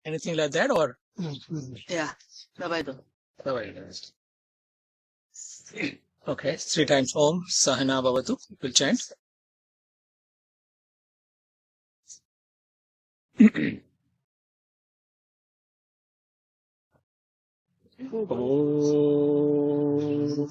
anything like that, or? Yeah. Bye-bye. Bye-bye. Okay, 3 times Om Sahana Bhavatu. We'll chant. Om.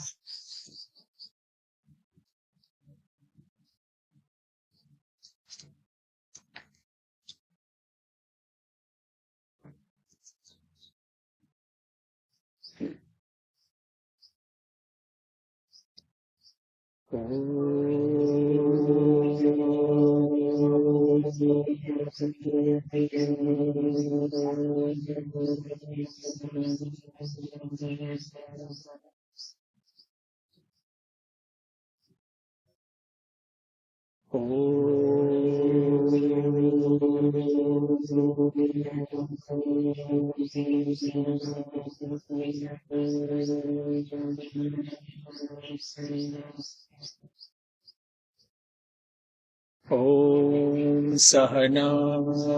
Om Sahana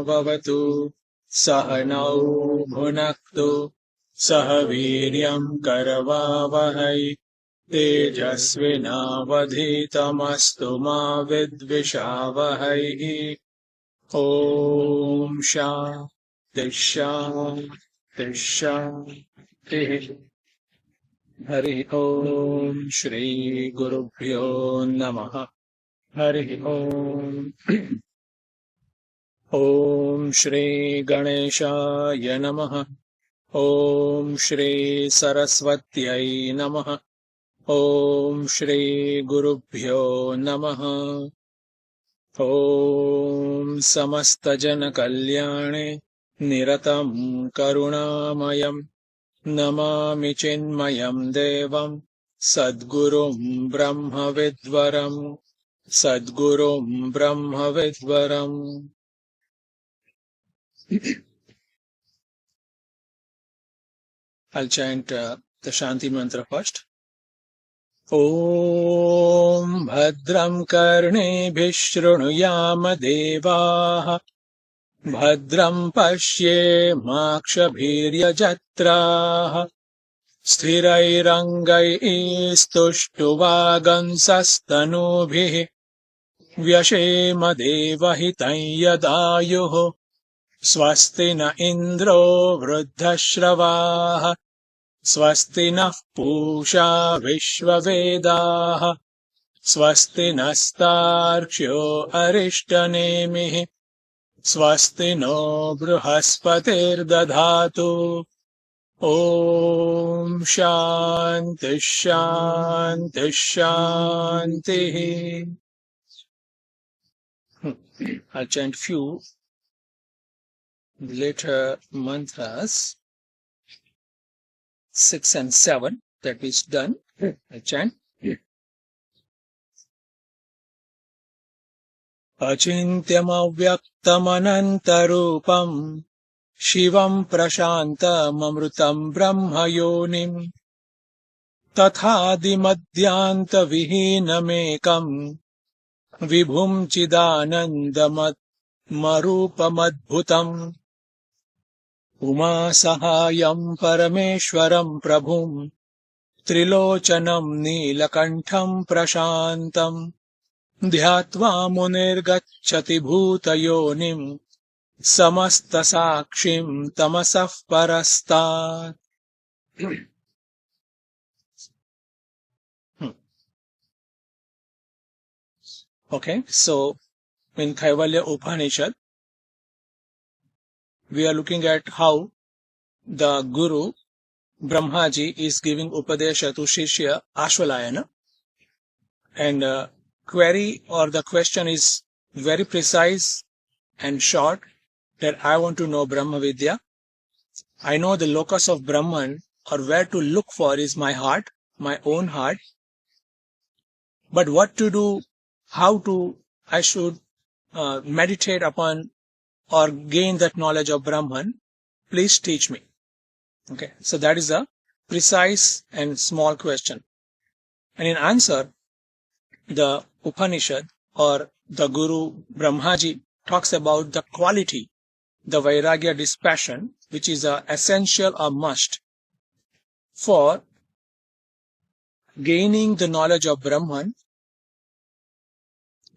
Bhavatu Sahanau Bhunaktu Sahaviryam Karavavahai Tejasvinavadhitamastu ma vidvishavahai. Om Shanti Shanti Shanti. Hari Om Shri Gurubhyo Namaha. Hari Om. Om Shri Ganeshaya Namaha. Om Shri Saraswatyai Namaha. Om Shri Gurubhyo Namaha. Om Samasta Jana Kalyane Niratam Karunamayam Namami Chinmayam Devam Sadgurum Brahma Vidvaram Sadgurum Brahma Vidvaram. I'll chant the Shanti mantra first. Om Bhadram Karnebhih Shrunuyama Devaah Bhadram Pashye Makshabhiryajatraah Sthirairangai Stushtuvagansastanubhih Vyashema Devahitam Yadayuh Swasti na Indro Vruddhashravah Swasti nः Pusha Vishvavedaः Swasti nastarcyo Arishtanemih Swasti no Bruhaspatir Om Shanti Shanti Shanti. I'll chant few later mantras 6 and 7 that is done. I chant. Achintyam avyaktam anantarupam Shivam prashantam amrutam brahma yonim Tathadi madhyanta vihinamekam Vibhum chidanandamat marupamadbhutam Uma sahayam parameshwaram prabhum Trilochanam nilakantham prashantam Dhyatva munirgacchati bhutayonim Samasta sakshim tamasah parastat. Okay, so in Kaivalya Upanishad, we are looking at how the Guru Brahmaji is giving Upadesha to Shishya Ashwalayana, and query or the question is very precise and short, that I want to know Brahma Vidya. I know the locus of Brahman, or where to look for, is my heart, my own heart. But what to do, how to, I should meditate upon or gain that knowledge of Brahman, please teach me. Okay, so that is a precise and small question. And in answer, the Upanishad or the Guru Brahmaji talks about the quality the Vairagya dispassion, which is a essential or must for gaining the knowledge of Brahman.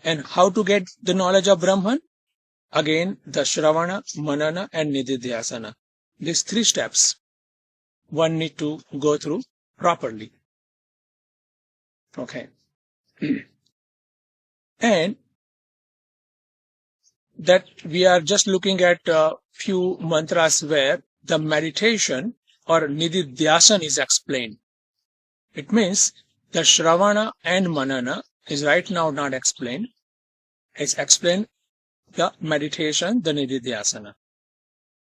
And how to get the knowledge of Brahman? Again, the Shravana, Manana and Nididhyasana. These 3 steps one need to go through properly. Okay. And that we are just looking at a few mantras where the meditation or Nididhyasana is explained. It means the Shravana and Manana is right now not explained. It's explained the meditation, the Nididhyasana.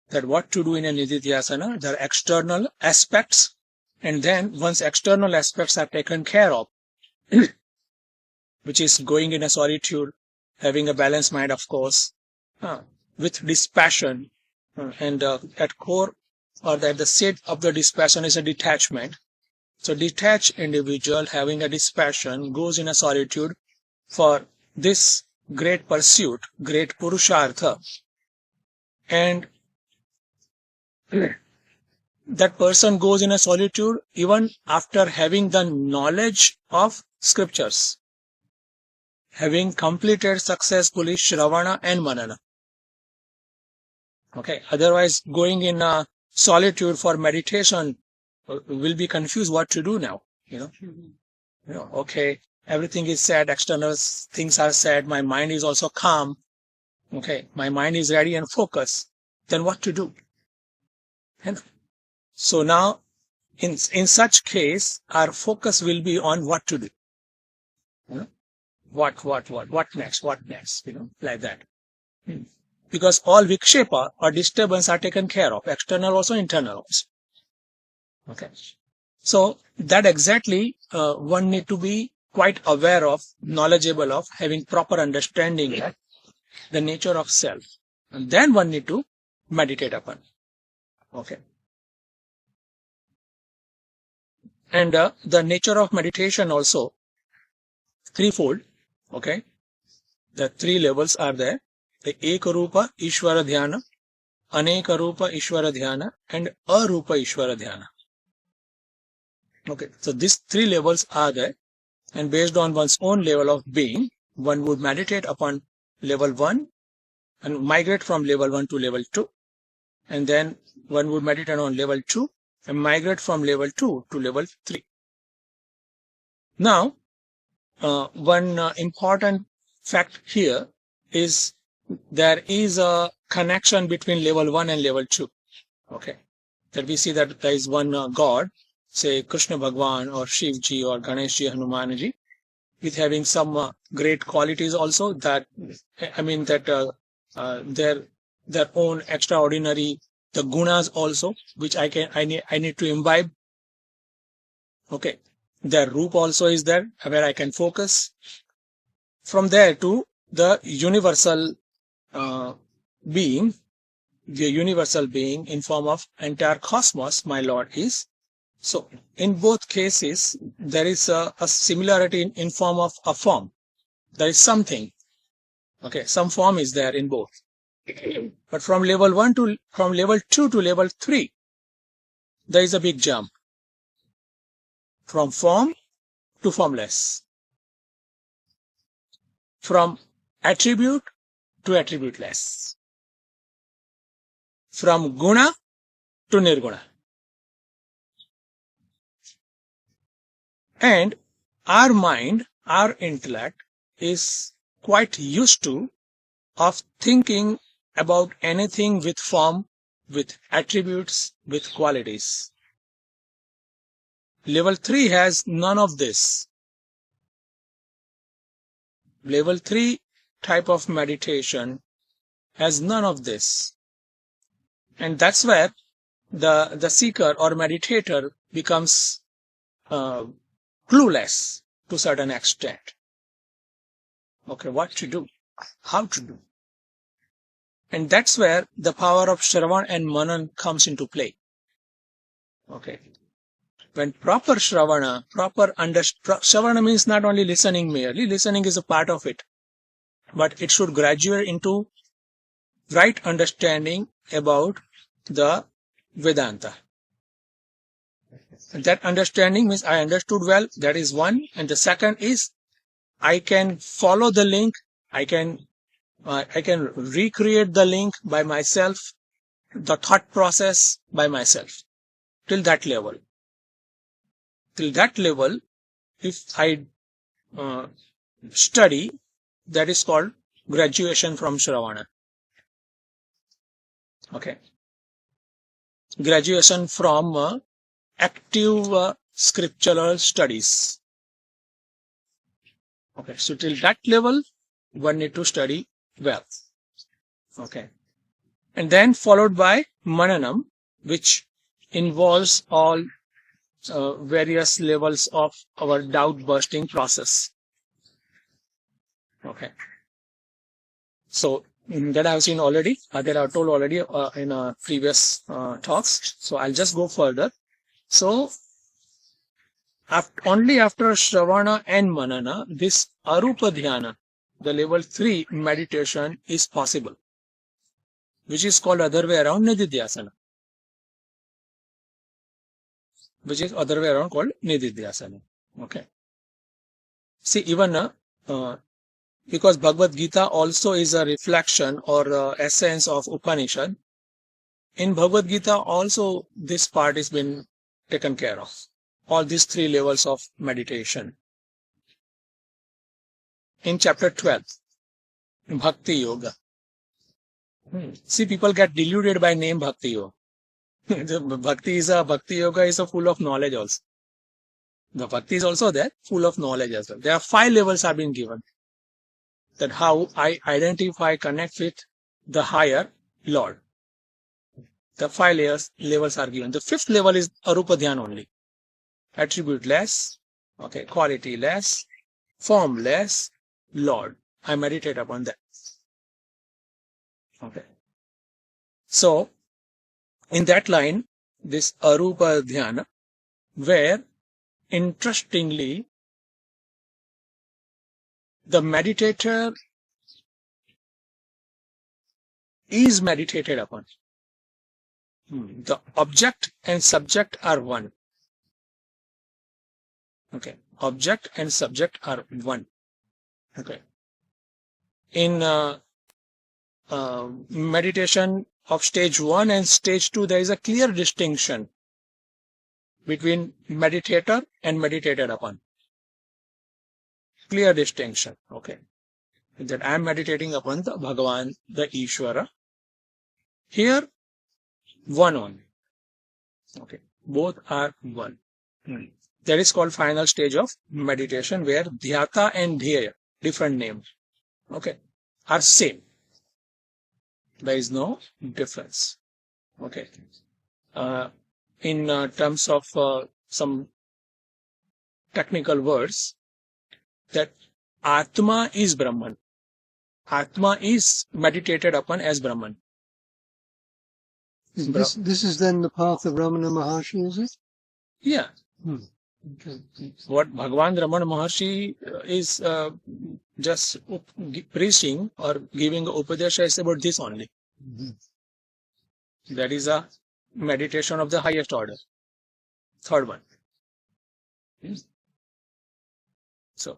That what to do in a Nididhyasana, there are external aspects, and then once external aspects are taken care of, which is going in a solitude, having a balanced mind, of course, with dispassion, and at core or at the seat of the dispassion is a detachment. So detached individual having a dispassion goes in a solitude for this great pursuit, great purushartha, and that person goes in a solitude even after having the knowledge of scriptures, having completed successfully Shravana and Manana. Okay, otherwise going in a solitude for meditation will be confused what to do now. Okay, everything is said, external things are said, my mind is also calm. Okay, my mind is ready and focused. Then what to do? So now, in such case, our focus will be on what to do. What next? What next? Like that. Because all vikshepa or disturbance are taken care of, external also, internal also. Okay. So that exactly one need to be quite aware of, knowledgeable of, having proper understanding of the nature of self. And then one need to meditate upon. Okay. And the nature of meditation also threefold. Okay. The 3 levels are there. The Ekarupa Ishvara Dhyana, Anekarupa Ishvara Dhyana, and Arupa Ishvara Dhyana. Okay. So these 3 levels are there. And based on one's own level of being, one would meditate upon level 1 and migrate from level 1 to level 2. And then one would meditate on level 2 and migrate from level 2 to level 3. Now, one important fact here is there is a connection between level 1 and level 2. Okay. That we see that there is one God, say Krishna Bhagwan or Shivji or Ganeshji, Hanumanji, with having some great qualities also that, their own extraordinary, the gunas also, which I need to imbibe. Okay. Their roop also is there, where I can focus. From there to the universal being, the universal being in form of entire cosmos, my Lord is. So, in both cases, there is a similarity in form of a form. There is something. Okay, some form is there in both. But from level 2 to level 3, there is a big jump. From form to formless. From attribute to attributeless. From guna to nirguna. And our mind, our intellect is quite used to of thinking about anything with form, with attributes, with qualities. Level 3 has none of this. Level 3 type of meditation has none of this. And that's where the seeker or meditator becomes clueless to a certain extent. Okay, what to do? How to do? And that's where the power of Shravan and Manan comes into play. Okay. When proper Shravana, Shravana means not only listening merely, listening is a part of it, but it should graduate into right understanding about the Vedanta. That understanding means I understood well, that is one. And the second is I can follow the link, I can recreate the link by myself, the thought process by myself, till that level. Till that level, if I study, that is called graduation from Shravana. Okay. Graduation from active scriptural studies. Okay. So till that level, one need to study well. Okay. And then followed by Mananam, which involves all various levels of our doubt busting process. Okay. So that I've seen already, that I've told already in previous talks. So I'll just go further. So only after Shravana and Manana, this Arupa Dhyana, the level 3 meditation is possible, which is called other way around Nididhyasana. Which is other way around called Nididhyasana. Okay. See, even because Bhagavad Gita also is a reflection or essence of Upanishad, in Bhagavad Gita also this part is been taken care of. All these 3 levels of meditation. In chapter 12, Bhakti Yoga. See, people get deluded by name Bhakti Yoga. Bhakti Yoga is a full of knowledge also. The Bhakti is also there, full of knowledge as well. There are 5 levels have been given. That how I identify, connect with the higher Lord. The 5 levels are given. The 5th level is Arupa Dhyan only. Attribute less, okay, quality less, form less, Lord. I meditate upon that. Okay. So, in that line, this Arupa Dhyana, where interestingly, the meditator is meditated upon. The object and subject are one. Okay. Object and subject are one. Okay. In meditation of stage 1 and stage 2, there is a clear distinction between meditator and meditated upon. Clear distinction. Okay. That I am meditating upon the Bhagavan, the Ishvara. Here, one only. Okay. Both are one. That is called final stage of meditation, where Dhyata and Dhyaya, different names, okay, are same. There is no difference. Okay. In terms of some technical words, that Atma is Brahman. Atma is meditated upon as Brahman. This is then the path of Ramana Maharshi, is it? Yeah. Okay. What Bhagavan Ramana Maharshi is just preaching or giving Upadesha is about this only. That is a meditation of the highest order. Third one. So,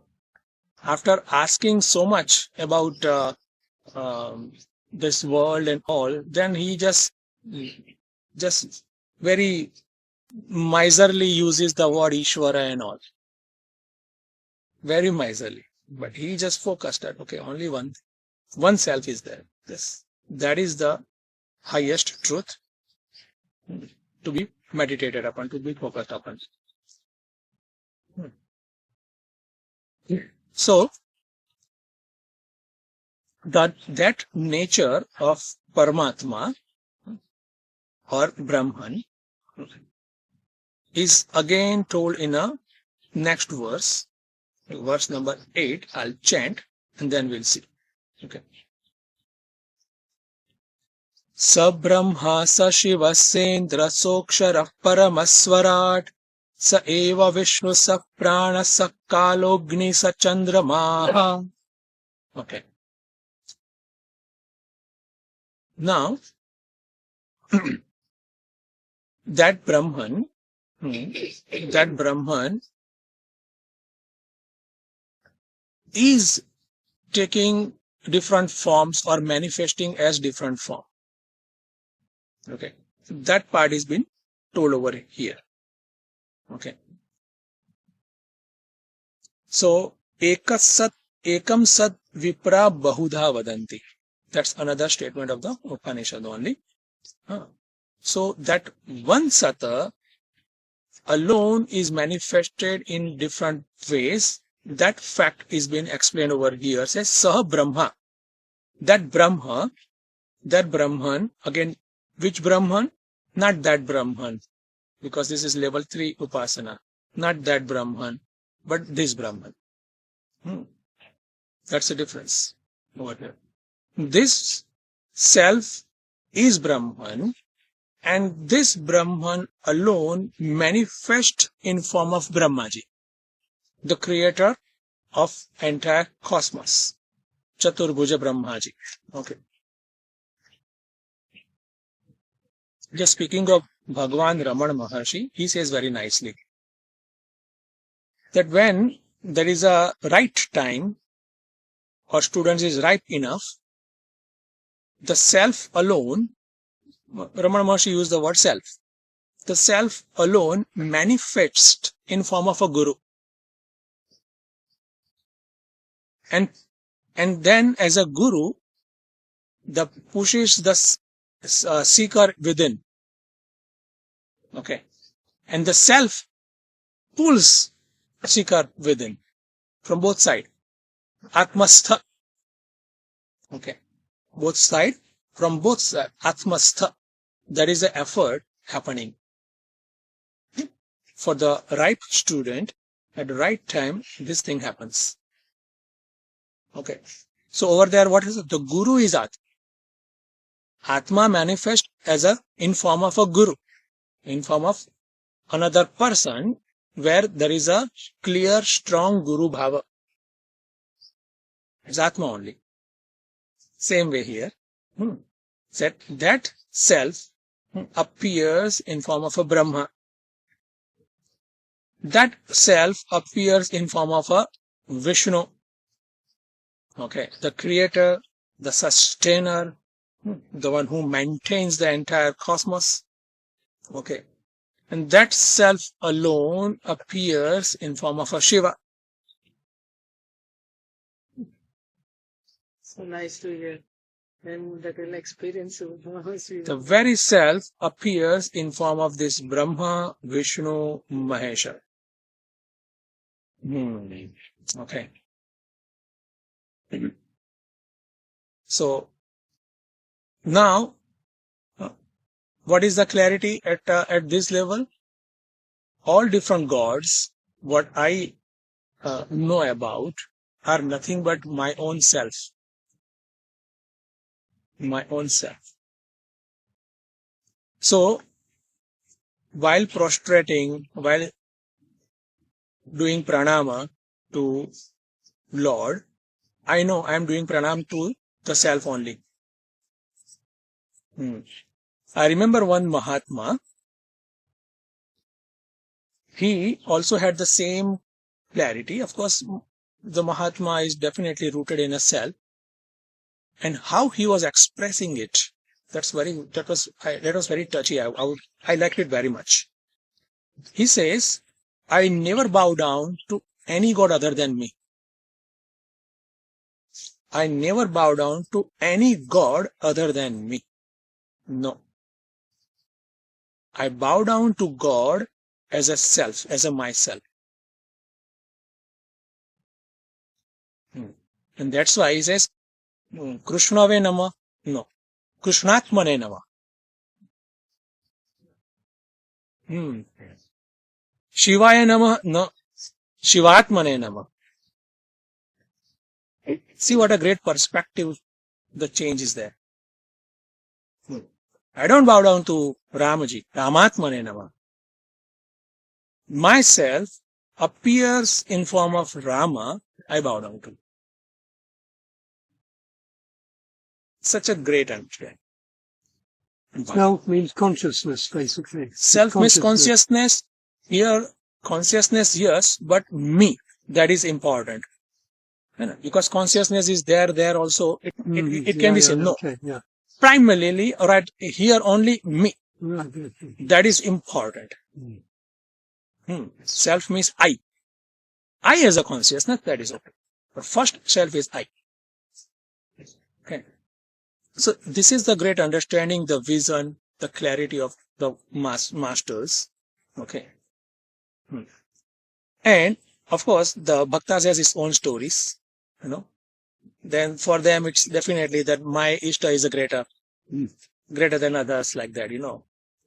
after asking so much about this world and all, then he just very miserly uses the word Ishvara and all. Very miserly. But he just focused at, okay, only one self is there. That is the highest truth to be meditated upon, to be focused upon. So, that nature of Paramatma or Brahman is again told in a next verse, verse number 8. I'll chant and then we'll see. Okay. Sa Brahma sa Shiva Sendra Sokshara Paramaswarat Sa Eva Vishnu sa Prana sa Kalogni sa Chandramaha. Okay. Now, that Brahman, that Brahman is taking different forms or manifesting as different form. Okay, that part is been told over here. Okay, so ekam sat vipra bahudha vadanti. That's another statement of the Upanishad only. So that one sata alone is manifested in different ways. That fact is being explained over here. Says Sah Brahma. That Brahman, again, which Brahman? Not that Brahman, because this is level 3 Upasana. Not that Brahman, but this Brahman. That's the difference over here. This self is Brahman, and this Brahman alone manifests in form of Brahmaji, the creator of entire cosmos. Chaturbhuja Brahmaji. Okay. Just speaking of Bhagwan Ramana Maharshi, he says very nicely that when there is a right time or student is ripe enough, the self alone, Ramana Maharshi used the word self, the self alone manifests in form of a guru. And then as a guru, the pushes the seeker within. Okay. And the self pulls seeker within from both sides. Atmastha. Okay. Both sides, from both sides. Atmastha. There is an effort happening. For the ripe student, at the right time, this thing happens. Okay. So over there, what is it? The guru is Atma. Atma manifests as in form of a guru, in form of another person, where there is a clear, strong guru bhava. It's Atma only. Same way here. That self appears in form of a Brahma. That self appears in form of a Vishnu. Okay, the creator, the sustainer, the one who maintains the entire cosmos. Okay, and that self alone appears in form of a Shiva. So nice to hear. And that will experience the very self appears in form of this Brahma, Vishnu, Mahesha. Okay. So now, what is the clarity at this level? All different gods, what I know about, are nothing but my own self. My own self. So, while prostrating, while doing pranama to Lord, I know I am doing pranam to the self only. I remember one Mahatma, he also had the same clarity. Of course, the Mahatma is definitely rooted in a self. And how he was expressing it, that was very touchy. I liked it very much. He says, I never bow down to any god other than me. I never bow down to any god other than me. No. I bow down to God as a self, as a myself. And that's why he says, Krishnave Nama, no. Krishnatmane Nama. Shivaya Nama, no. Shivatmane Nama. See what a great perspective the change is there. I don't bow down to Ramaji, Ramatmane Nama. Myself appears in form of Rama, I bow down to. Such a great understanding. Self means consciousness, basically. Self means consciousness. Here, consciousness, yes, but me, that is important. Because consciousness is there also. It can be said, no. Okay, yeah. Primarily, right here only me. That is important. Self means I. I as a consciousness, that is okay. But first, self is I. Okay. So this is the great understanding, the vision, the clarity of the masters. Okay. And of course, the Bhaktas has its own stories, Then for them, it's definitely that my Ishta is a greater than others, like that,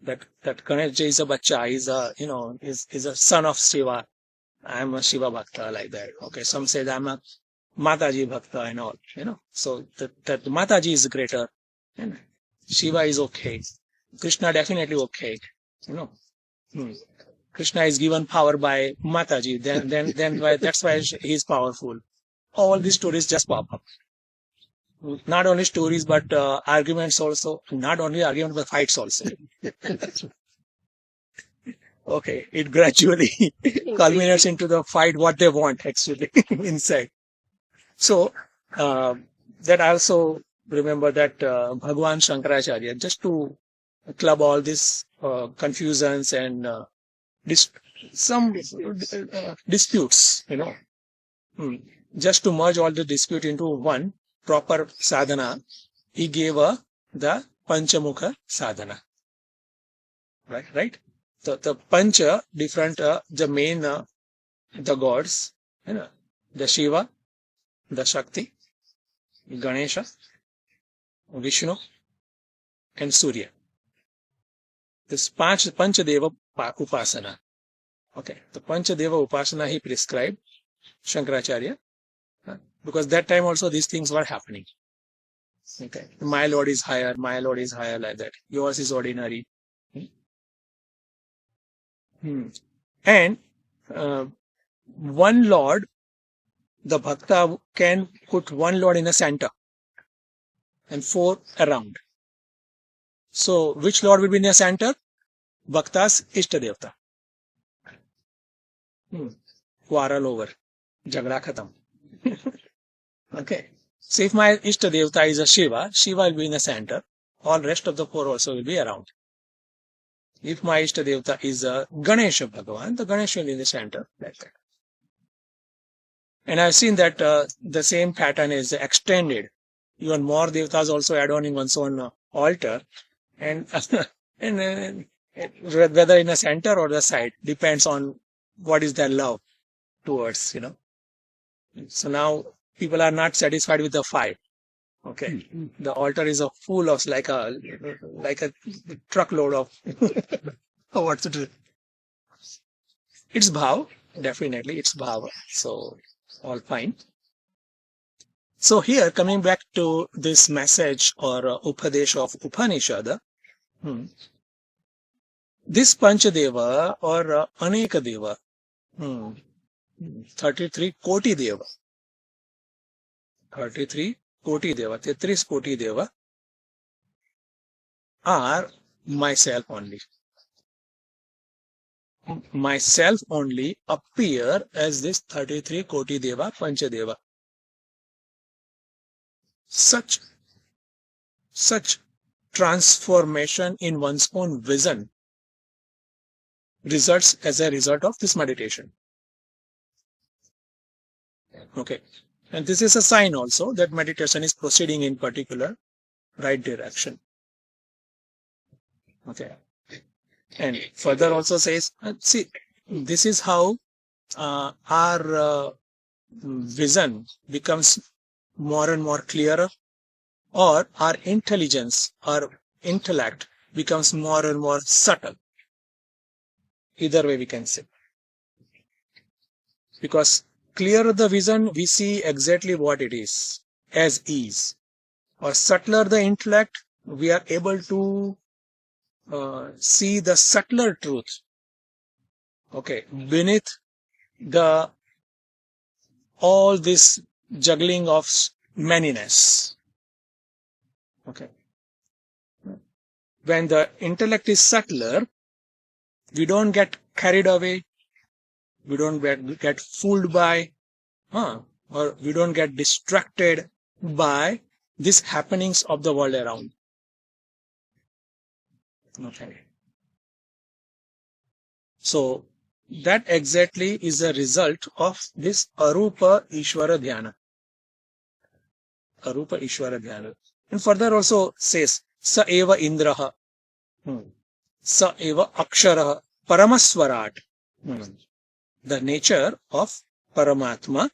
That Ganeshji is a bacha, is a son of Shiva. I'm a Shiva Bhakta, like that. Okay, some say that I'm a Mataji Bhakta and all, So that Mataji is greater. Shiva is okay. Krishna definitely okay, Krishna is given power by Mataji. Then that's why he is powerful. All these stories just pop up. Not only stories, but arguments also. Not only arguments, but fights also. Okay, it gradually culminates into the fight what they want actually inside. So that I also remember that Bhagwan Shankaracharya, just to club all these confusions and some disputes, just to merge all the dispute into one proper sadhana, he gave the Panchamukha sadhana. Right? The Pancha, different, the main, the gods, the Shiva, the Shakti, Ganesha, Vishnu, and Surya. This Panchadeva Upasana. Okay, the Panchadeva Upasana he prescribed, Shankaracharya, because that time also these things were happening. Okay, my Lord is higher, like that. Yours is ordinary. And one Lord, the Bhakta can put one Lord in the center and four around. So, which Lord will be in the center? Bhakta's Ishtadevta. Quarrel over. Jagda khatam. Okay. So, if my Ishtadevta is a Shiva, Shiva will be in the center. All rest of the four also will be around. If my Ishtadevta is a Ganesha Bhagavan, the Ganesha will be in the center. Like that. And I've seen that the same pattern is extended. Even more Devtas also add on in one's own altar. And, and whether in the center or the side, depends on what is their love towards, So now people are not satisfied with the five. Okay. The altar is full of like a truckload of what's it? It's bhav, definitely it's bhav. So all fine. So here coming back to this message or Upadesh of Upanishad, this Panchadeva or Aneka Deva, 33 Koti Deva, 33 Koti Deva, 33 Koti Deva are myself only. Myself only appear as this 33 Koti Deva, Panchadeva. Such transformation in one's own vision results as a result of this meditation. Okay. And this is a sign also that meditation is proceeding in particular right direction. Okay. And further also says, see, this is how our vision becomes more and more clearer, or our intelligence, our intellect becomes more and more subtle. Either way we can say. Because clearer the vision, we see exactly what it is, as is. Or subtler the intellect, we are able to see the subtler truth. Okay, beneath all this juggling of manyness. Okay. when the intellect is subtler, we don't get carried away, we don't get fooled by, or we don't get distracted by these happenings of the world around. Okay. So that exactly is the result of this Arupa Ishvara Dhyana. Arupa Ishvara Dhyana. And further also says, Sa eva Indraha, Sa eva Aksharaha, Paramaswarat. The nature of Paramatma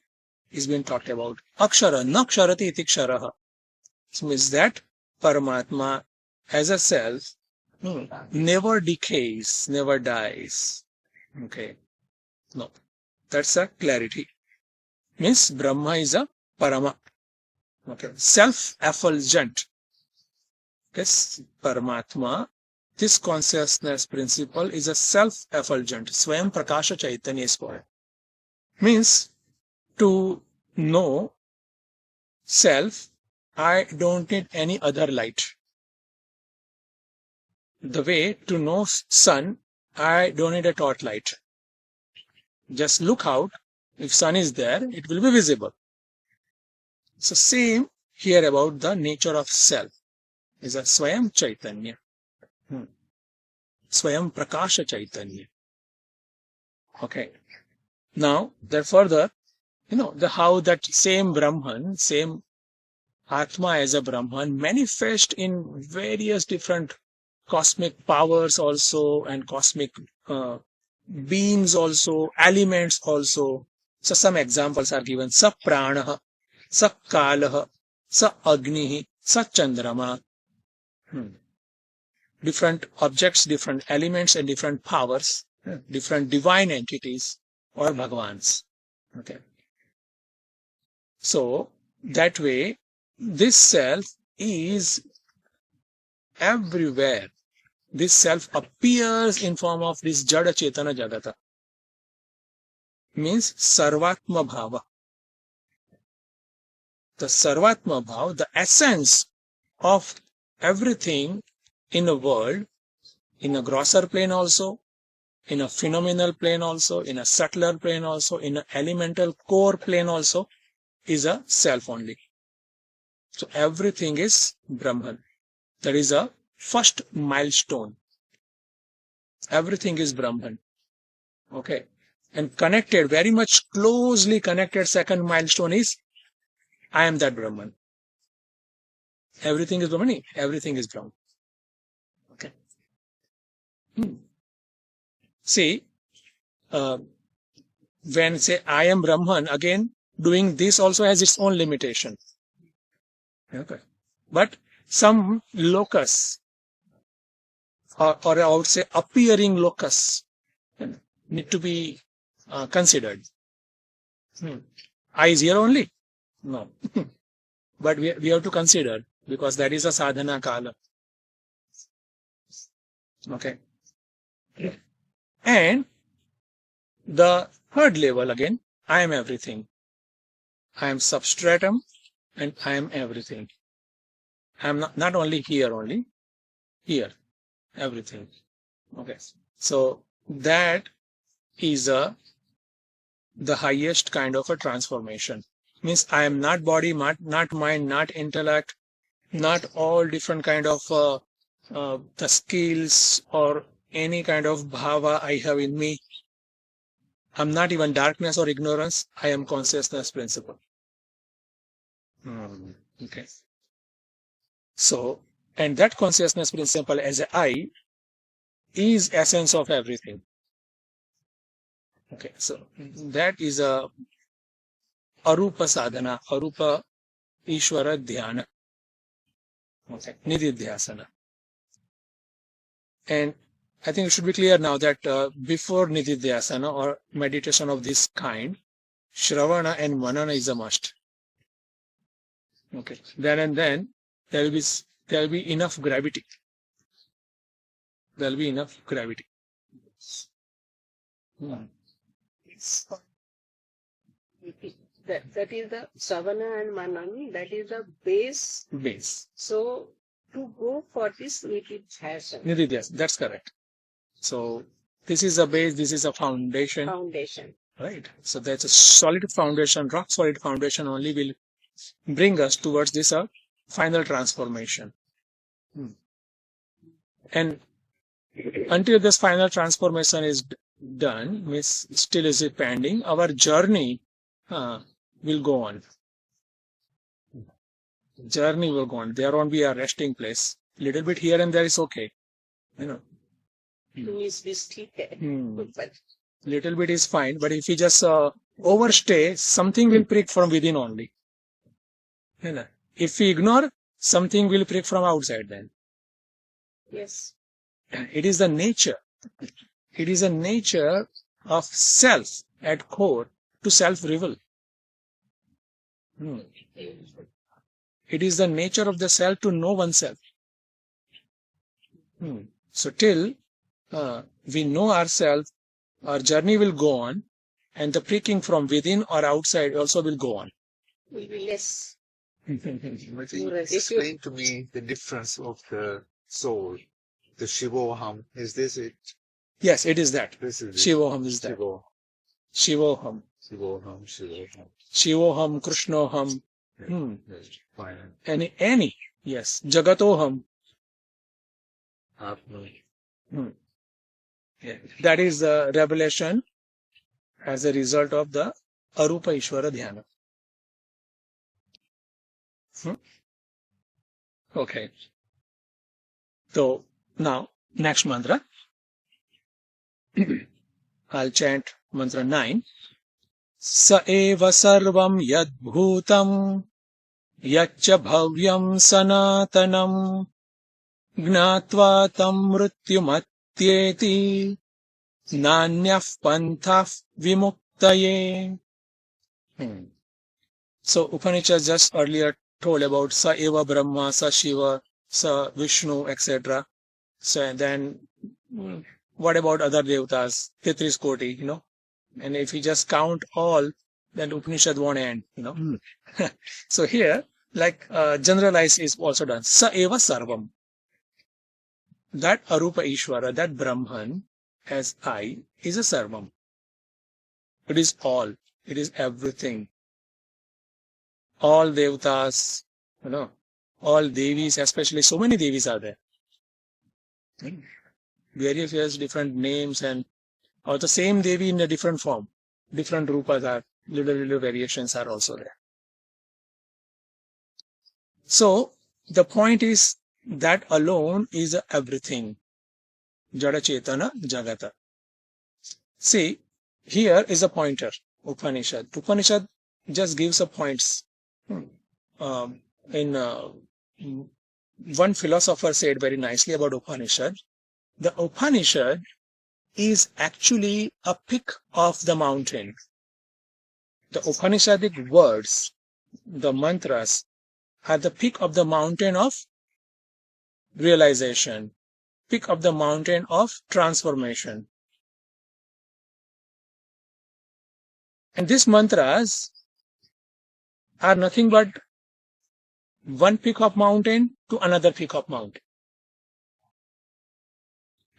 is being talked about. Akshara, Naksharati iti ksharaha. So means that Paramatma as a self never decays, never dies. Okay. No. That's a clarity. Means Brahma is a Parama. Okay. Self-effulgent. Yes, Paramatma, this consciousness principle is a self-effulgent. Swayam Prakasha Chaitanya is called. Means to know self, I don't need any other light. The way to know sun, I don't need a torch light. Just look out. If sun is there, it will be visible. So same here about the nature of self. Is a Swayam Chaitanya. Swayam Prakasha Chaitanya. Okay. Now, that further, how that same Brahman, same Atma as a Brahman manifest in various different cosmic powers also, and cosmic beings also, elements also. So some examples are given. Sa pranaha, sa kalaha, sa agnihi, sa chandrama. Different objects, different elements, and different powers, different divine entities or Bhagavans. Okay. So that way, this self is everywhere. This self appears in form of this Jada Chetana Jagata. Means Sarvatma Bhava. The Sarvatma Bhava, the essence of everything in a world, in a grosser plane also, in a phenomenal plane also, in a subtler plane also, in an elemental core plane also, is a self only. So everything is Brahman. That is a first milestone. Everything is Brahman. Okay. And connected, very much closely connected, second milestone is I am that Brahman. Everything is Brahman. Everything is Brahman. Okay. See, when say I am Brahman, again, doing this also has its own limitation. Okay. But some locus, or I would say appearing locus, need to be considered. I is here only? No. But we have to consider, because that is a sadhana kala. Okay. And the third level again, I am everything. I am substratum and I am everything. I am not only here, here, everything. Okay. So that is the highest kind of a transformation. Means I am not body, not mind, not intellect, not all different kind of the skills or any kind of bhava I have in me. I'm not even darkness or ignorance. I am consciousness principle. Okay. So, and that consciousness principle as a I is essence of everything. Okay. So that is a Arupa sadhana, Arupa Ishvara dhyana. Okay. Nididhyasana. And I think it should be clear now that before Nididhyasana or meditation of this kind, Shravana and Manana is a must. Okay. Then and then there will be enough gravity. There will be enough gravity. That is the Savana and Manan, that is the base. Base. So To go for this nididhyasana. Nididhyas, that's correct. So this is a base, this is a foundation. Foundation. Right. So that's a solid foundation, rock solid foundation only will bring us towards this final transformation. And until this final transformation is done, means still is it pending, our journey will go on. Journey will go on. There won't be a resting place. Little bit here and there is okay. You know. But Little bit is fine, but if you just overstay, something will prick from within only. You know. If we ignore, something will prick from outside then. yes. It is the nature. It is a nature of self at core to self-reveal. It is the nature of the self to know oneself. So till we know ourselves, our journey will go on, and the pricking from within or outside also will go on. Will be less. Explain to me the difference of the soul, the Shivoham. Is this it? Yes, it is that. This is it. Shivoham is that. Shivoham. Shivoham. Shivoham. Shivoham, Krishnoham. Yes, fine. Any. Yes. Jagatoham. Yeah. That is the revelation as a result of the Arupa Ishvara Dhyana. Okay. So now next mantra. I'll chant mantra 9. Sa eva sarvam yad bhutam yaccha bhavyam sanatanam gnatva tam mrityumatyeti nanyaf panthaf vimuktaye. So Upanishad just earlier told about Sa eva Brahma, Sa Shiva, Sa Vishnu, etc. So then what about other devatas? Tetris Koti, you know. And if you just count all, then Upanishad won't end, you know. So here, like generalize is also done. Sa eva sarvam. That Arupa Ishvara, that Brahman, as I, is a sarvam. It is all. It is everything. All devatas, you know, all devis, especially so many devis are there. Various different names and or the same devi in a different form. Different rupas are, little variations are also there. So the point is that alone is everything. Jada Chetana Jagata. See, here is a pointer, Upanishad. Upanishad just gives a points. One philosopher said very nicely about Upanishad. The Upanishad is actually a peak of the mountain. The Upanishadic words, the mantras, are the peak of the mountain of realization, peak of the mountain of transformation. And these mantras are nothing but one peak of mountain to another peak of mountain.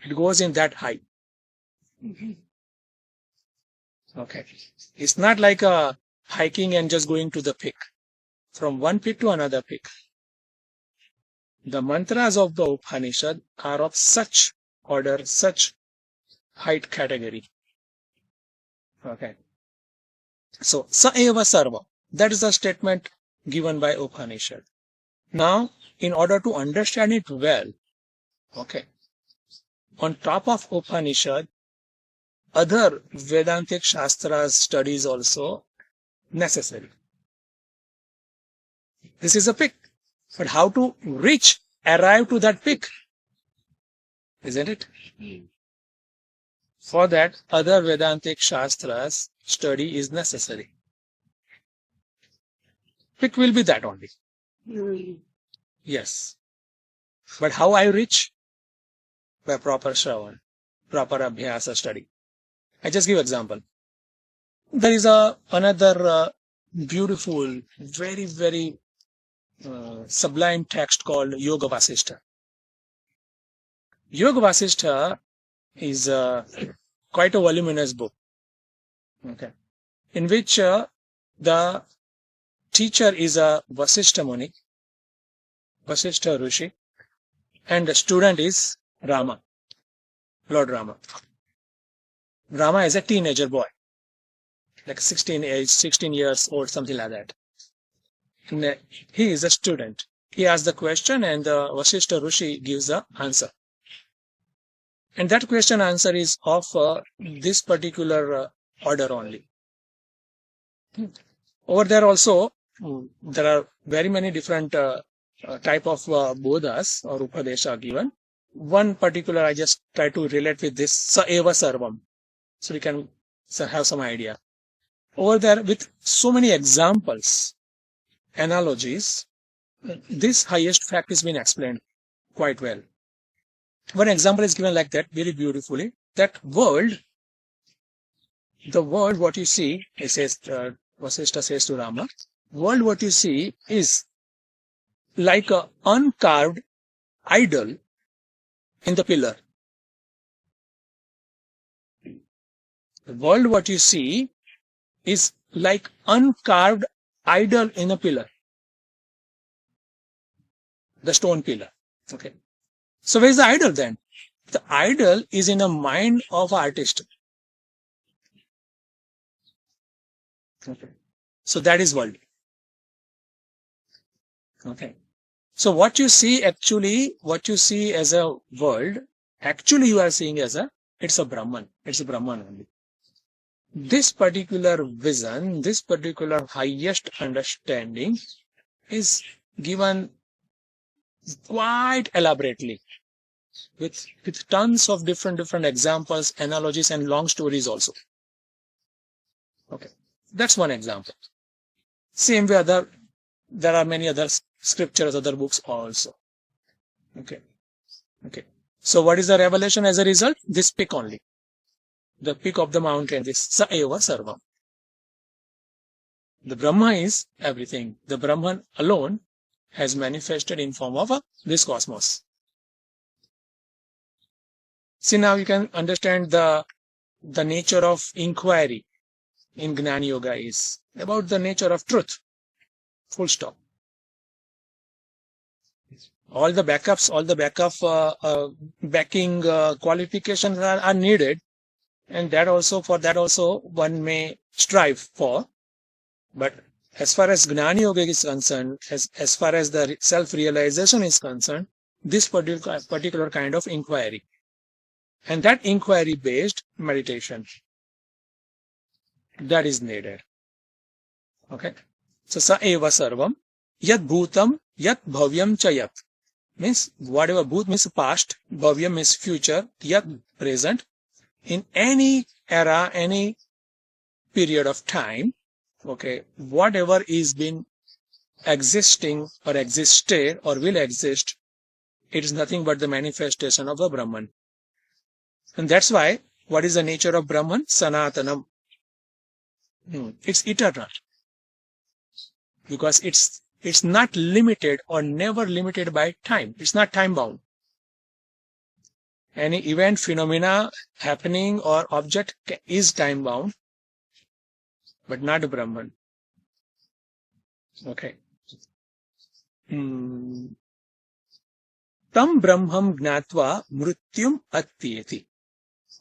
It goes in that height. Okay. It's not like a hiking and just going to the peak. From one peak to another peak. The mantras of the Upanishad are of such order, such height category. Okay. So, sa eva sarva. That is a statement given by Upanishad. Now, in order to understand it well, okay, on top of Upanishad, other Vedantic Shastras studies also necessary. This is a peak. But how to arrive to that peak? Isn't it? For that, other Vedantic Shastras study is necessary. Peak will be that only. Yes. But how I reach? By proper Shravan, proper Abhyasa study. I just give example. There is another beautiful, very sublime text called Yoga Vasishtha. Yoga Vasishtha is quite a voluminous book, okay, in which the teacher is a Vasishtha Muni, Vasishtha Rishi, and the student is Rama, Lord Rama. Rama is a teenager boy, like 16 years old, something like that. And he is a student. He asks the question and the Vasishtha Rishi gives the answer. And that question answer is of this particular order only. Over there also, there are very many different type of bodhas or upadesha given. One particular I just try to relate with this sa eva sarvam, so we can have some idea. Over there with so many examples, analogies, this highest fact is being explained quite well. One example is given like that very beautifully. That world, the world what you see, he says, Vasishtha says to Rama, world what you see is like a uncarved idol in the pillar. The world what you see is like uncarved idol in a pillar. The stone pillar. Okay. So where is the idol then? The idol is in the mind of an artist. Okay. So that is world. Okay. So what you see actually, what you see as a world, actually you are seeing as it's a Brahman. It's a Brahman only. This particular vision, this particular highest understanding is given quite elaborately with tons of different examples, analogies and long stories also. Okay. That's one example. Same way there are many other scriptures, other books also. Okay. Okay. So what is the revelation as a result? This peak only. The peak of the mountain, this sa eva sarvam. The Brahma is everything. The Brahman alone has manifested in form of this cosmos. See, now you can understand the nature of inquiry in Gnana Yoga is about the nature of truth. Full stop. All the backups, all the backing qualifications are needed, and for that also one may strive for. But as far as Gnana Yoga is concerned, as far as the self-realization is concerned, this particular kind of inquiry, and that inquiry-based meditation, that is needed. Okay. So sa eva sarvam yat bhutam yat bhavyam cha yat, means whatever bhut means past, bhavyam means future, yat present, in any era, any period of time. Okay, whatever is been existing or existed or will exist, it is nothing but the manifestation of a Brahman. And that's why, what is the nature of Brahman? Sanatanam. It's eternal. Because it's not limited or never limited by time. It's not time bound. Any event, phenomena, happening or object is time bound, but not Brahman. Okay. Tam Brahmam Gnatva Mrityum Attiyeti.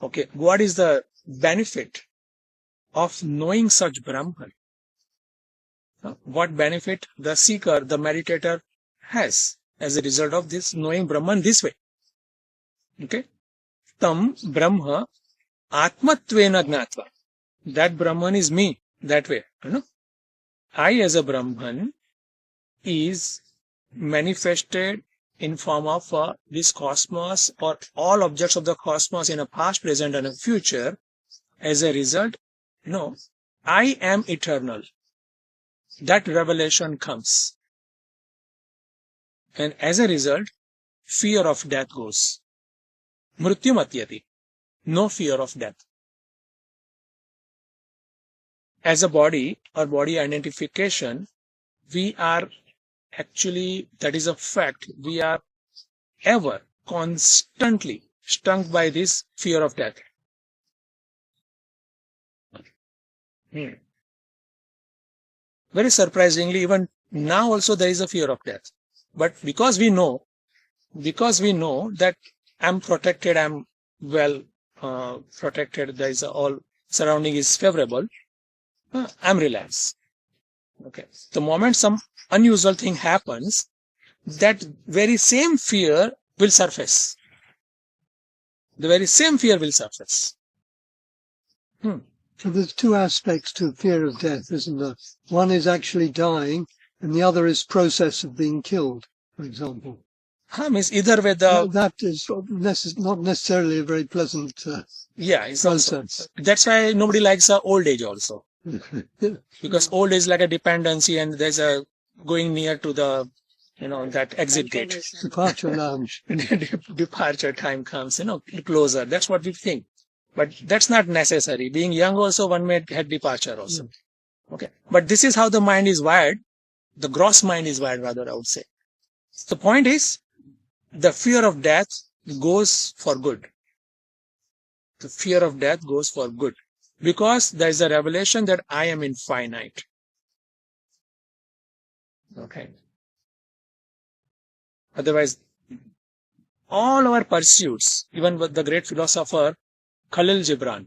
Okay, what is the benefit of knowing such Brahman? What benefit the seeker, the meditator has as a result of this knowing Brahman this way? Okay. Tam Brahma Atmatvena Gnatva. That Brahman is me, that way. I as a Brahman is manifested in form of this cosmos or all objects of the cosmos in a past, present and a future. As a result, I am eternal. That revelation comes. And as a result, fear of death goes. Mrityum atyati. No fear of death. As a body or body identification, we are actually, that is a fact. We are ever constantly stung by this fear of death. Very surprisingly, even now also there is a fear of death. But because we know that I'm protected, I'm well protected, there is all surrounding is favorable, I'm relaxed. Okay. The moment some unusual thing happens, that very same fear will surface. The very same fear will surface. So there's two aspects to fear of death, isn't there? One is actually dying, and the other is process of being killed, for example. Means either way That is not necessarily a very pleasant it's also, process. that's why nobody likes old age also. Because old age is like a dependency, and there's a going near to the, that exit gate. Departure lounge. Departure time comes, closer. That's what we think. But that's not necessary. Being young also, one may have departure also. Okay. But this is how the mind is wired. The gross mind is wired, rather, I would say. The point is, the fear of death goes for good. The fear of death goes for good. Because there is a revelation that I am infinite. Okay. Otherwise, all our pursuits, even with the great philosopher Khalil Gibran,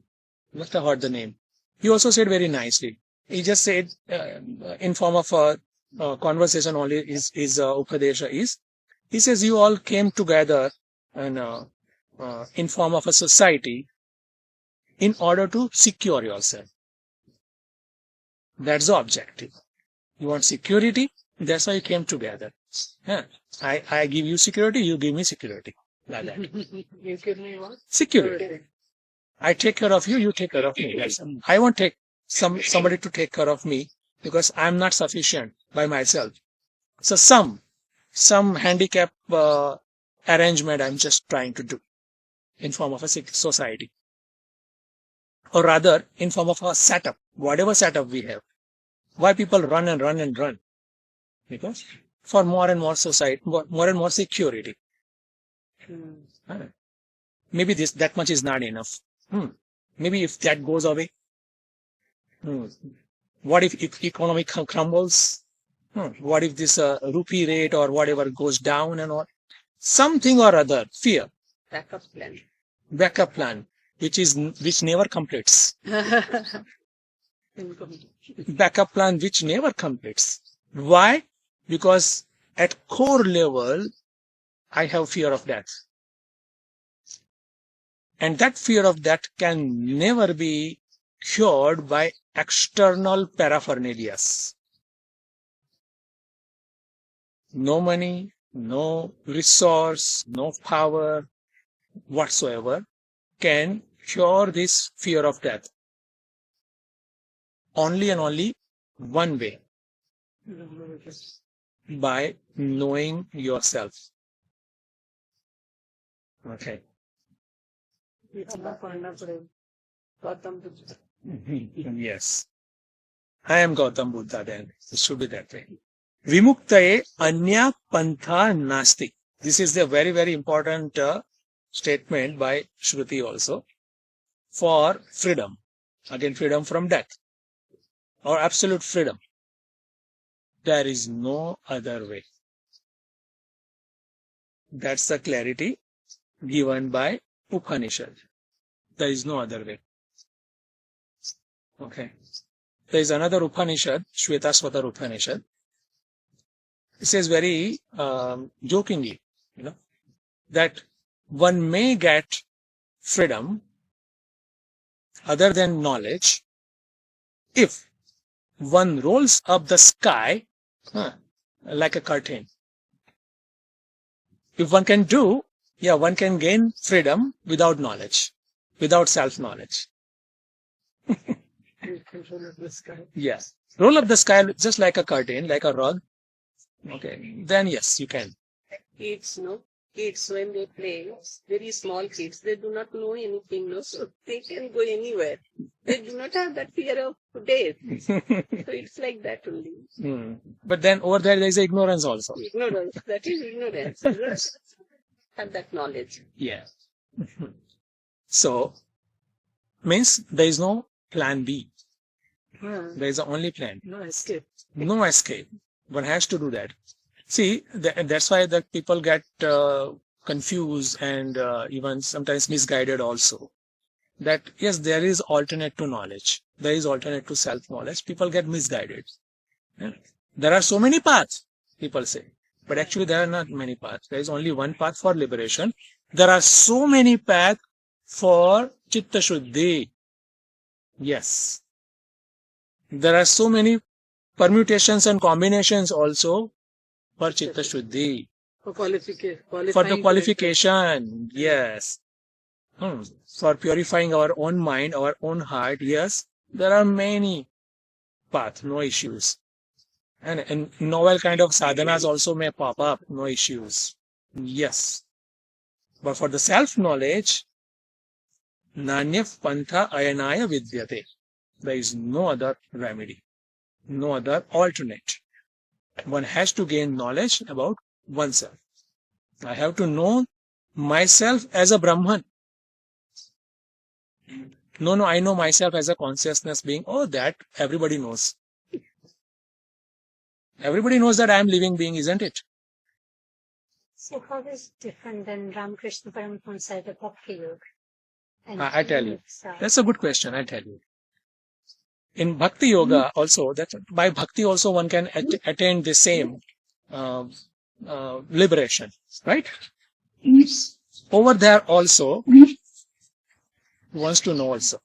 you must have heard the name. He also said very nicely. He just said, in form of a conversation only, his Upadesha is, he says, you all came together in form of a society in order to secure yourself. That's the objective. You want security, that's why you came together. Yeah. I give you security, you give me security. Like that. You give me what? Security. I take care of you, you take care of me. Yes. I won't take somebody to take care of me because I'm not sufficient by myself. So some handicap arrangement I'm just trying to do in form of a society. Or rather, in form of a setup, whatever setup we have. Why people run and run and run? Because for more and more society, more and more security. Maybe that much is not enough. Maybe if that goes away, what if economy crumbles? What if this rupee rate or whatever goes down and all? Something or other, fear. Backup plan, which never completes. Backup plan which never completes. Why? Because at core level, I have fear of death. And that fear of death can never be cured by external paraphernalia. No money, no resource, no power whatsoever can cure this fear of death. Only and only one way. By knowing yourself. Okay. Yes. I am Gautam Buddha then. It should be that way. Vimuktaye anya pantha nasti. This is the very, very important statement by Shruti also. For freedom. Again, freedom from death. Or absolute freedom. There is no other way. That's the clarity given by Upanishad. There is no other way. Okay. There is another Upanishad, Shvetasvatar Upanishad. It says very jokingly, that one may get freedom other than knowledge if one rolls up the sky like a curtain. If one can do, one can gain freedom without knowledge, without self-knowledge. Yes. Roll up the sky just like a curtain, like a rug. Okay. Then yes, you can. Eats, no? kids, when they play, very small kids, they do not know anything, no, so they can go anywhere. They do not have that fear of death. So it's like that only. But then over there is ignorance also. Ignorance, that is ignorance. Ignorance have that knowledge. Yeah. So, means there is no plan B. There is only plan. No escape. No escape. One has to do that. See, that's why the people get confused and even sometimes misguided also. That yes, there is alternate to knowledge. There is alternate to self-knowledge. People get misguided. Yeah. There are so many paths, people say. But actually there are not many paths. There is only one path for liberation. There are so many paths for Chitta Shuddhi. Yes. There are so many permutations and combinations also for Chitta Shuddhi. For qualification. For the qualification, yes. For purifying our own mind, our own heart, yes. There are many paths, no issues. And novel kind of sadhanas also may pop up, no issues. Yes. But for the self-knowledge, Nanyaf Pantha Ayanaya Vidyate. There is no other remedy, no other alternate. One has to gain knowledge about oneself. I have to know myself as a Brahman. No, I know myself as a consciousness being. Oh, that everybody knows. Everybody knows that I am living being, isn't it? So how is it different than Ramakrishna Paramahamsa, the Bhakti Yoga? I tell you. That's a good question, I tell you. In Bhakti Yoga also, that by Bhakti also one can attain the same liberation, right? Over there also, wants to know also.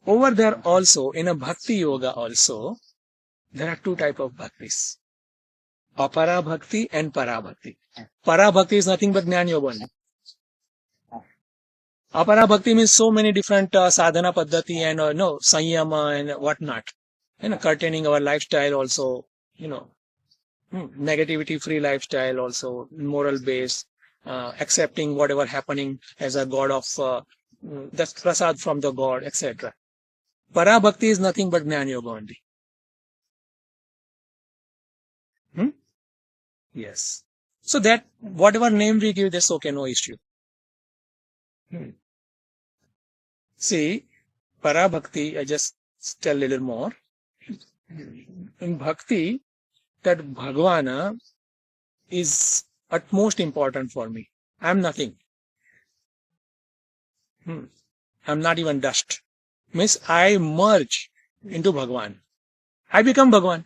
Over there also, in a Bhakti Yoga also, there are two types of bhaktis. Apara Bhakti and Para Bhakti. Para Bhakti is nothing but Jnana Yoga only. Apara Bhakti means so many different sadhana paddhati and sanyama and whatnot. Curtaining our lifestyle also, negativity free lifestyle also, moral base, accepting whatever happening as a god of, that's prasad from the god, etc. Para Bhakti is nothing but Jnana Yoga only. Yes. So that whatever name we give, that's okay, no issue. See, Para Bhakti, I just tell a little more. In Bhakti, that Bhagavana is utmost important for me. I am nothing. I am not even dust. Means I merge into Bhagavan. I become Bhagavan.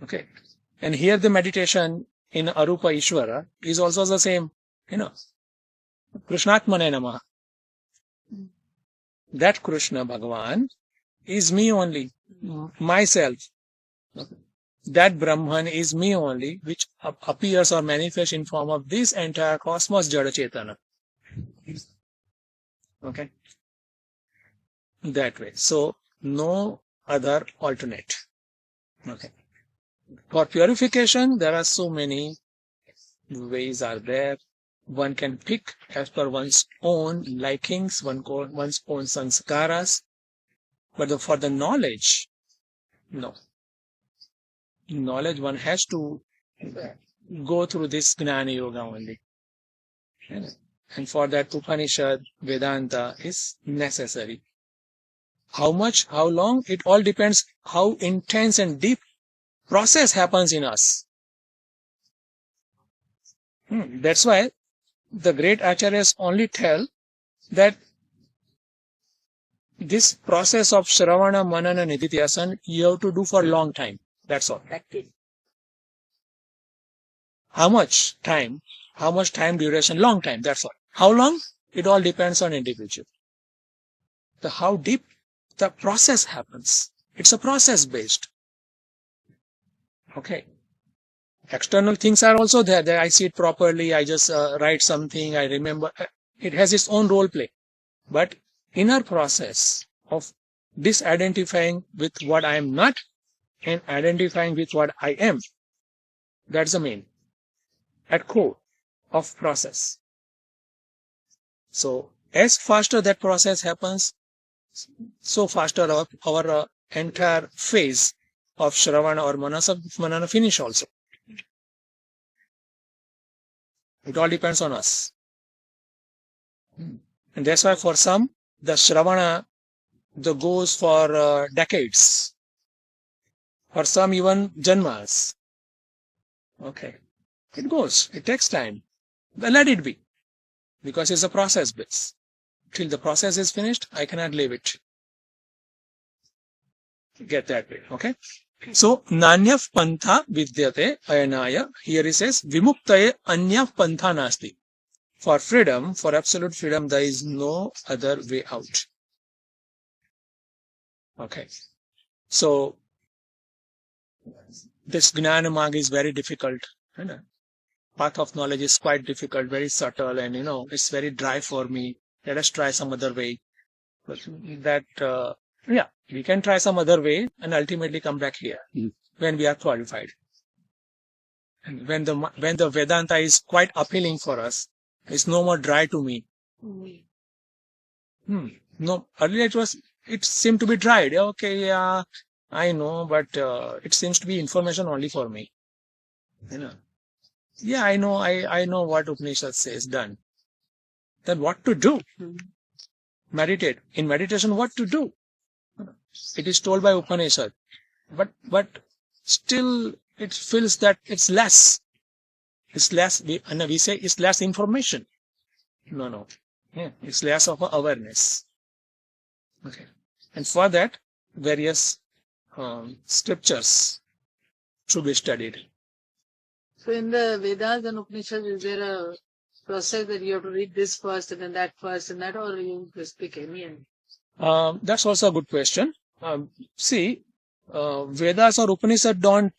Okay. And here the meditation in Arupa Ishvara is also the same. Krishnatmane Namaha. That Krishna Bhagavan is me only, myself. That Brahman is me only, which appears or manifests in form of this entire cosmos, Jada Chetana. Okay? That way. So, no other alternate. Okay. For purification, there are so many ways are there. One can pick as per one's own likings, one's own sanskaras. But for the knowledge, no. Knowledge, one has to go through this Jnana Yoga only. And for that, Upanishad, Vedanta is necessary. How much, how long, it all depends how intense and deep process happens in us. That's why the great acharyas only tell that this process of Shravana, Manana, Nididhyasana you have to do for a long time. That's all. How much time duration? Long time, that's all. How long? It all depends on individual. How deep the process happens. It's a process based. Okay. External things are also there. I see it properly. I just write something. I remember. It has its own role play. But inner process of disidentifying with what I am not and identifying with what I am. That's the main. at core of process. So as faster that process happens, so faster our entire phase of Shravana or Manana finish also. It all depends on us. And that's why for some, the Shravana goes for decades. For some even Janmas. Okay. It goes. It takes time. But let it be. Because it's a process base. Till the process is finished, I cannot leave it. Get that way. Okay. So, Nanyaf Pantha Vidyate Ayanaya. Here he says, Vimuktaye Anyaf Pantha Nasti. For freedom, for absolute freedom, there is no other way out. Okay. So, this Gnana Marg is very difficult. Path of knowledge is quite difficult, very subtle, and it's very dry for me. Let us try some other way. But we can try some other way and ultimately come back here when we are qualified. And when the Vedanta is quite appealing for us, it's no more dry to me. No, earlier it seemed to be dried. Okay, yeah, I know, but it seems to be information only for me. Yeah, I know what Upanishad says. Done. Then what to do? Meditate. In meditation, what to do? It is told by Upanishad, but still it feels that it's less. It's less. We say it's less information. No. Yeah, it's less of awareness. Okay, and for that, various scriptures should be studied. So in the Vedas and Upanishads, is there a process that you have to read this first and then that first and that, or you just pick any? That's also a good question. See, Vedas or Upanishad don't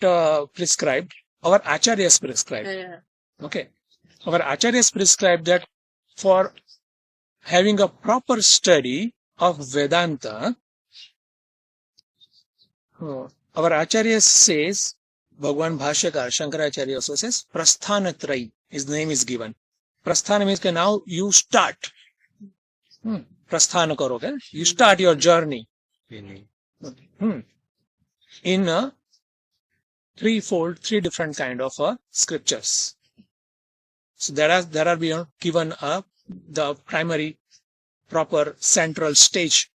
prescribe. Our Acharyas prescribe. Yeah. Okay. Our Acharyas prescribe that for having a proper study of Vedanta, our Acharyas says, Bhagwan Bhashyakar, Shankaracharya also says, Prasthanatrayi, his name is given. Prasthana means that now you start. Prasthana karoge. You start your journey. In a three different kind of scriptures. So there are given the primary, proper, central stage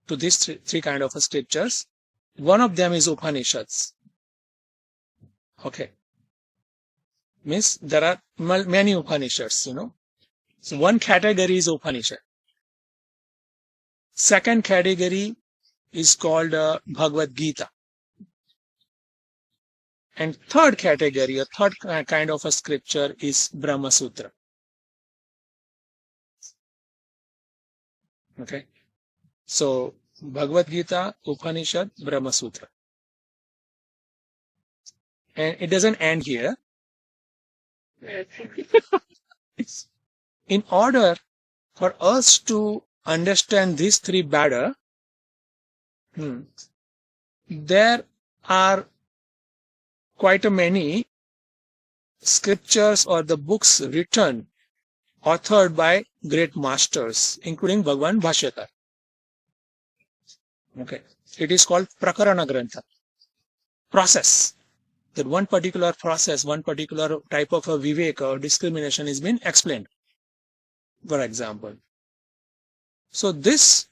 to these three kind of scriptures. One of them is Upanishads. Okay. Means there are many Upanishads, So one category is Upanishad. Second category is called Bhagavad Gita. And third category, a third kind of a scripture is Brahma Sutra. Okay. So Bhagavad Gita, Upanishad, Brahma Sutra. And it doesn't end here. In order for us to understand these three better, there are quite many scriptures or the books written, authored by great masters, including Bhagwan Bhashyakar. Okay. It is called Prakarana Grantha. Process. That one particular process, one particular type of a viveka or discrimination is being explained. For example. So this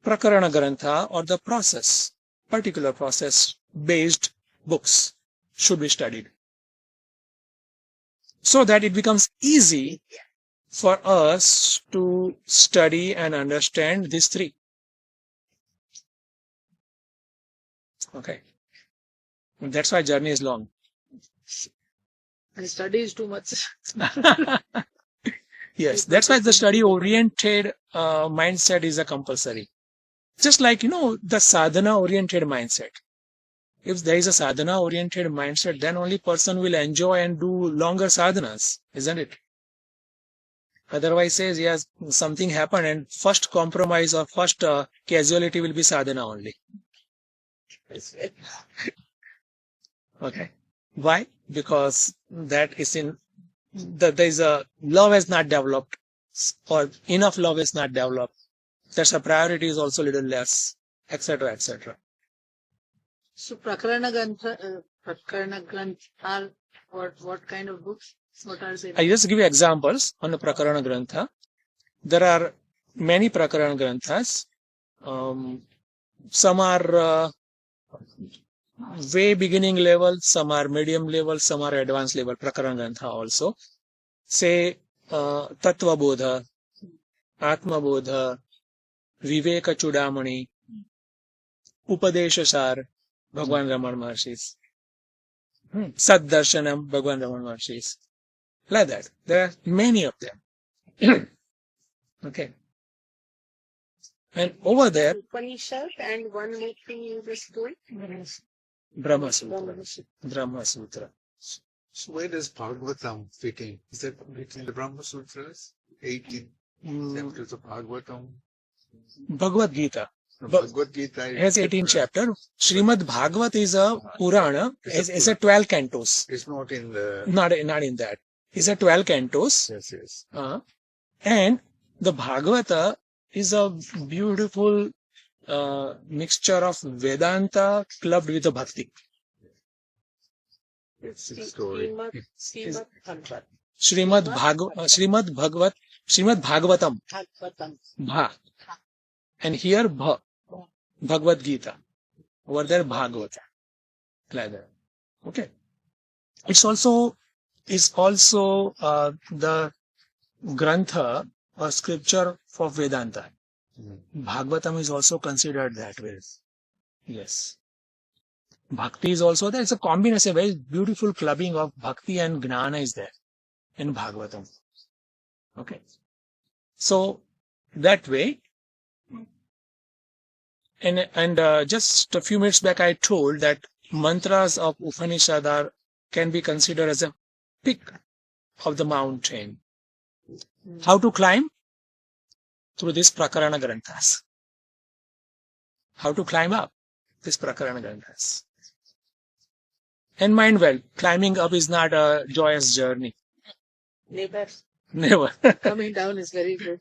Prakarana Grantha or the process, particular process based books should be studied. So that it becomes easy for us to study and understand these three. Okay. That's why journey is long. And study is too much. Yes, that's why the study-oriented mindset is a compulsory. Just like, the sadhana-oriented mindset. If there is a sadhana-oriented mindset, then only person will enjoy and do longer sadhanas, isn't it? Otherwise says, yes, something happened and first compromise or first casualty will be sadhana only. Okay. Why? Because that is there is a love has not developed, or enough love is not developed. That's a priority is also little less, etc., etc. So Prakarana Granth are what kind of books? What are they? I just give you examples on the Prakarana Grantha. There are many Prakarana Granthas. Some are way beginning level, some are medium level, some are advanced level. Prakarana Grantha also. Say Tattva Bodha, Atma Bodha, Viveka Chudamani, Upadesha Sar, Bhagwan Raman Maharshis, Sad Darshanam, Bhagwan Raman Maharshis. Like that. There are many of them. Okay. And over there, Upanishad and one more thing you just told. Brahma Sutra. Brahma Sutra. So where does Bhagavatam fit in? Is that written in the Brahma Sutras? 18 chapters of Bhagavatam. Bhagavad Gita. Bhagavad Gita Has 18 chapters. Srimad Bhagavat is a Purana. It's a 12 cantos. It's not in the... Not in that. It's a 12 cantos. Yes. And the Bhagavata is a beautiful mixture of Vedanta clubbed with the Bhakti. It's a story. Srimad Bhagavatam. Bhagavatam. Bha. And here Bha. Bhagavad Gita. Over there Bhagavata. Like that. Okay. It's also the Grantha or scripture for Vedanta. Bhagavatam is also considered that way. Yes. Bhakti is also there. It's a combination, a very beautiful clubbing of Bhakti and Gnana is there in Bhagavatam. Okay. So, that way, and just a few minutes back I told that mantras of Upanishad can be considered as a peak of the mountain. How to climb? Through this Prakarana Granthas. How to climb up? This Prakarana Granthas. And mind well, climbing up is not a joyous journey. Never. Never. Coming down is very good.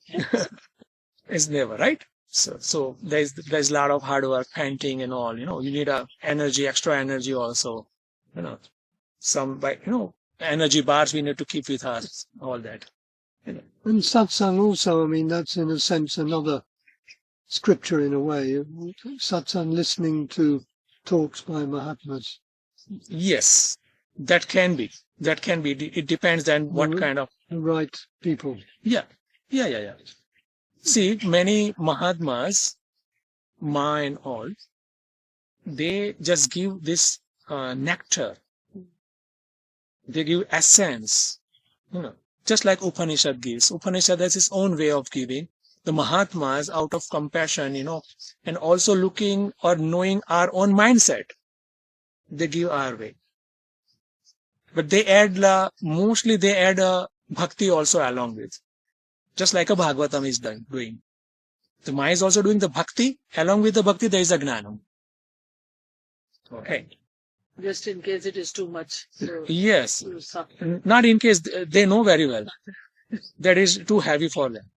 It's never, right? So there's a lot of hard work, panting and all, you need extra energy also, energy bars we need to keep with us, all that. And satsang also, that's in a sense another scripture in a way. Satsang, listening to talks by Mahatmas. Yes, that can be. It depends on what kind of... The right people. Yeah. See, many Mahatmas, Ma and all, they just give this nectar. They give essence, just like Upanishad gives. Upanishad has its own way of giving. The Mahatmas, out of compassion, and also looking or knowing our own mindset, they give our way. But they add bhakti also along with. Just like a Bhagavatam is doing. The Maya is also doing the bhakti. Along with the bhakti, there is a gnanam. Okay. Just in case it is too much. So Yes. you suffer. Not in case they know very well. That is too heavy for them.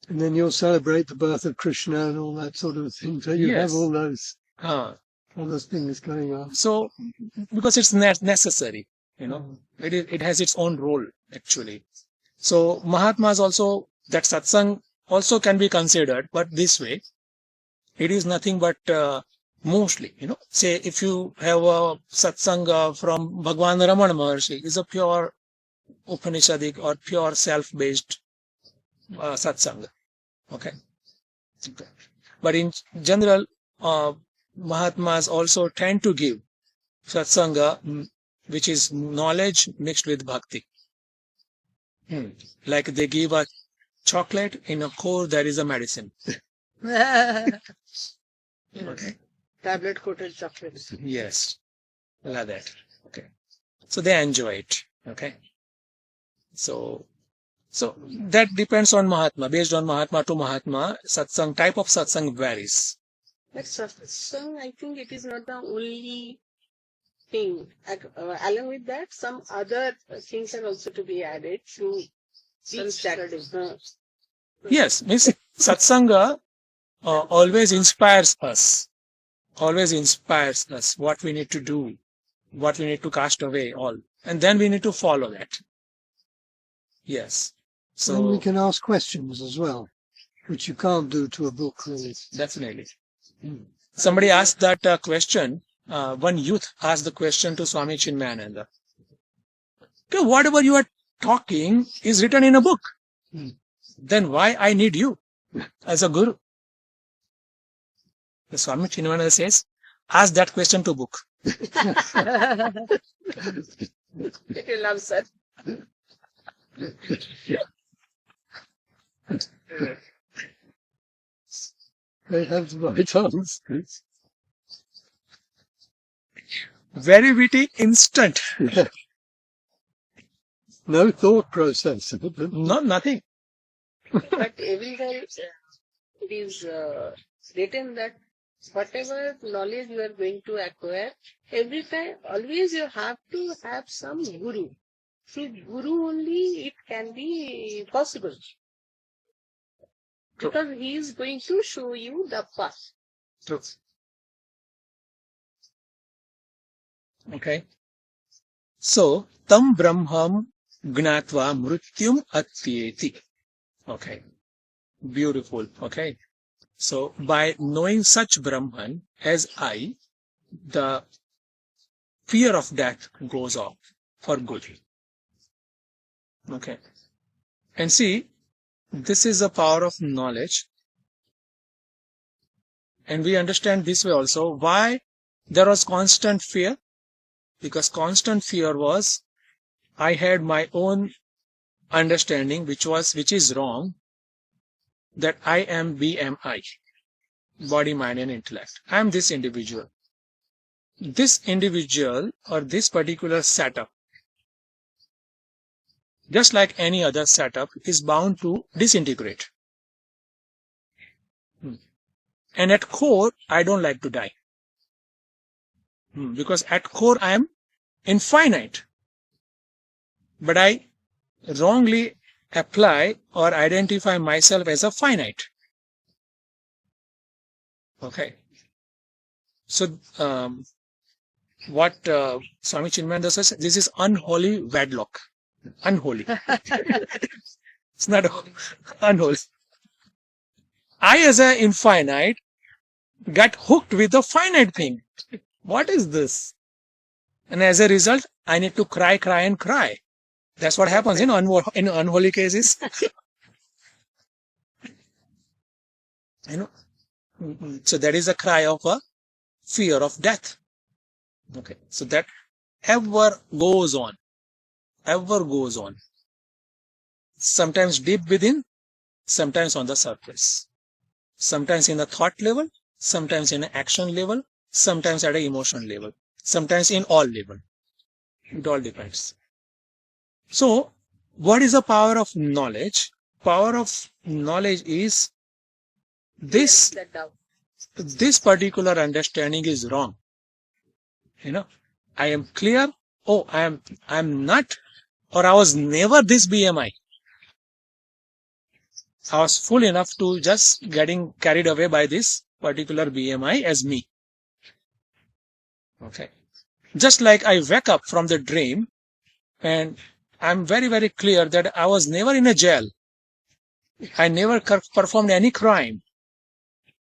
And then you'll celebrate the birth of Krishna and all that sort of thing. So you Yes. have all those things going on. So, because it's necessary, it has its own role, actually. So, Mahatmas also, that satsang also can be considered, but this way, it is nothing but mostly, say if you have a satsang from Bhagwan Ramana Maharshi, is a pure Upanishadic or pure self-based satsang. Okay. But in general, Mahatmas also tend to give satsanga, which is knowledge mixed with bhakti. Like they give a chocolate, in a core there is a medicine. Okay. Tablet coated chocolates. Yes. Like that. Okay. So they enjoy it. Okay. So that depends on Mahatma. Based on Mahatma to Mahatma, satsang, type of satsang varies. But satsang, I think it is not the only thing. Along with that, some other things are also to be added to each that. Yes, means satsanga always inspires us. Always inspires us what we need to do, what we need to cast away, all. And then we need to follow that. Yes. And we So, can ask questions as well, which you can't do to a book, really. definitely. Somebody asked that question. One youth asked the question to Swami Chinmayananda. Okay, whatever you are talking is written in a book. Then why I need you as a guru? The Swami Chinmayananda says, ask that question to book. It loves that. They have the right answers. Very witty, instant. No thought process. No, nothing. But everywhere it is written that whatever knowledge you are going to acquire, every time, always you have to have some guru. Through guru only it can be possible. Because he is going to show you the path. True. Okay. So, tam brahmam gnatva mrutyum atyeti. Okay. Beautiful. Okay. So, by knowing such Brahman as I, the fear of death goes off for good. Okay. And see, this is the power of knowledge. And we understand this way also. Why there was constant fear? Because constant fear was, I had my own understanding, which is wrong, that I am BMI, body, mind and intellect. I am this individual. This individual or this particular setup, just like any other setup, is bound to disintegrate. And at core, I don't like to die. Because at core, I am infinite. But I wrongly apply or identify myself as a finite. Okay. So, what Swami Chinmaya says, this is unholy wedlock. Unholy. It's not unholy. I, as an infinite, got hooked with the finite thing. What is this? And as a result, I need to cry, and cry. That's what happens in unholy cases. You know. So that is a cry of a fear of death. Okay. So that ever goes on. Ever goes on. Sometimes deep within, sometimes on the surface. Sometimes in the thought level, sometimes in an action level, sometimes at an emotion level, sometimes in all level. It all depends. So, what is the power of knowledge? Power of knowledge is this particular understanding is wrong. You know, I am clear. Oh, I am not, or I was never this BMI. I was full enough to just getting carried away by this particular BMI as me. Okay. Just like I wake up from the dream and I'm very, very clear that I was never in a jail. I never performed any crime.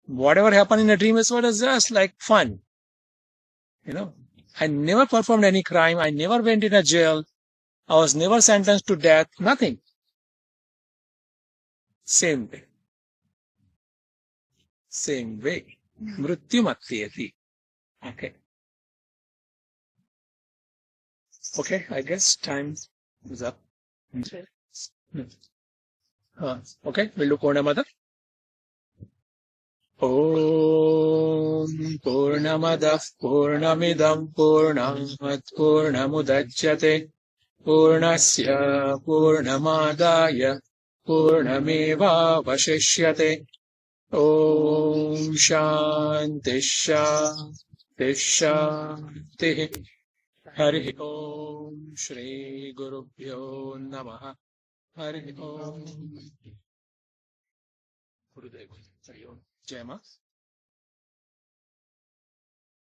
Whatever happened in a dream is just like fun. You know, I never performed any crime. I never went in a jail. I was never sentenced to death. Nothing. Same way. Same way. Mrityum atyeti. Okay. Okay, I guess time is up. Okay, we'll do Purnamada. Om Purnamada Purnamidam Purnamat Purnamudachyate Purnasya Purnamadaya Purnameva Vashishyate Om Shanti Shanti Shanti Hari Om Shri Gurubhyo Namaha. Hari Om. Gurudev. Hari Om. Jai Ma.